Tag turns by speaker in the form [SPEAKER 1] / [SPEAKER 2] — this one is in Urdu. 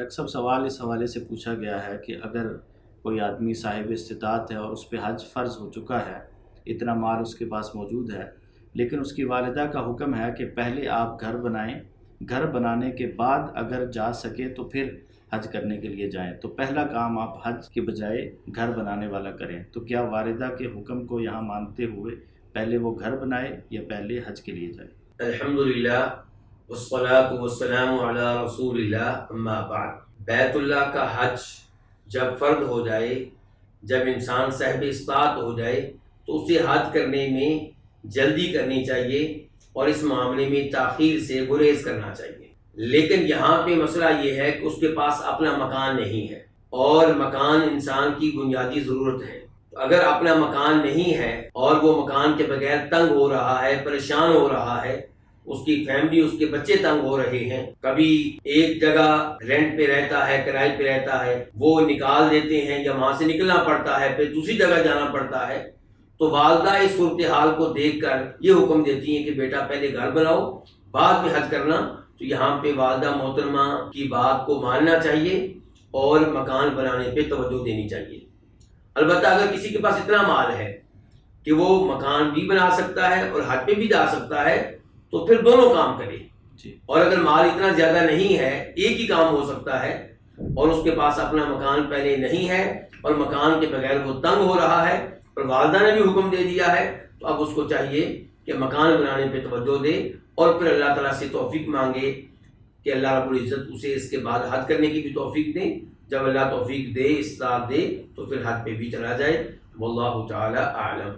[SPEAKER 1] ڈاکٹر صاحب سوال اس حوالے سے پوچھا گیا ہے کہ اگر کوئی آدمی صاحب استطاعت ہے اور اس پہ حج فرض ہو چکا ہے، اتنا مال اس کے پاس موجود ہے، لیکن اس کی والدہ کا حکم ہے کہ پہلے آپ گھر بنائیں، گھر بنانے کے بعد اگر جا سکے تو پھر حج کرنے کے لیے جائیں، تو پہلا کام آپ حج کے بجائے گھر بنانے والا کریں، تو کیا والدہ کے حکم کو یہاں مانتے ہوئے پہلے وہ گھر بنائے یا پہلے حج کے لیے جائے؟
[SPEAKER 2] الحمدللہ والصلاة والسلام علی رسول اللہ، اما بعد۔ بیت اللہ کا حج جب فرض ہو جائے، جب انسان صاحب استطاعت ہو جائے تو اسے حج کرنے میں جلدی کرنی چاہیے اور اس معاملے میں تاخیر سے گریز کرنا چاہیے۔ لیکن یہاں پہ مسئلہ یہ ہے کہ اس کے پاس اپنا مکان نہیں ہے، اور مکان انسان کی بنیادی ضرورت ہے۔ اگر اپنا مکان نہیں ہے اور وہ مکان کے بغیر تنگ ہو رہا ہے، پریشان ہو رہا ہے، اس کی فیملی، اس کے بچے تنگ ہو رہے ہیں، کبھی ایک جگہ رینٹ پہ رہتا ہے، کرائے پہ رہتا ہے، وہ نکال دیتے ہیں یا وہاں سے نکلنا پڑتا ہے، پھر دوسری جگہ جانا پڑتا ہے، تو والدہ اس صورتحال کو دیکھ کر یہ حکم دیتی ہیں کہ بیٹا پہلے گھر بناؤ، بعد میں حج کرنا۔ تو یہاں پہ والدہ محترمہ کی بات کو ماننا چاہیے اور مکان بنانے پہ توجہ دینی چاہیے۔ البتہ اگر کسی کے پاس اتنا مال ہے کہ وہ مکان بھی بنا سکتا ہے اور حج پہ بھی جا سکتا ہے تو پھر دونوں کام کرے، اور اگر مال اتنا زیادہ نہیں ہے، ایک ہی کام ہو سکتا ہے، اور اس کے پاس اپنا مکان پہلے نہیں ہے اور مکان کے بغیر وہ تنگ ہو رہا ہے اور والدہ نے بھی حکم دے دیا ہے، تو اب اس کو چاہیے کہ مکان بنانے پہ توجہ دے اور پھر اللہ تعالیٰ سے توفیق مانگے کہ اللہ رب العزت اسے اس کے بعد حج کرنے کی بھی توفیق دے۔ جب اللہ توفیق دے، استطاعت دے، تو پھر حج پہ بھی چلا جائے۔ واللہ تعالی اعلم۔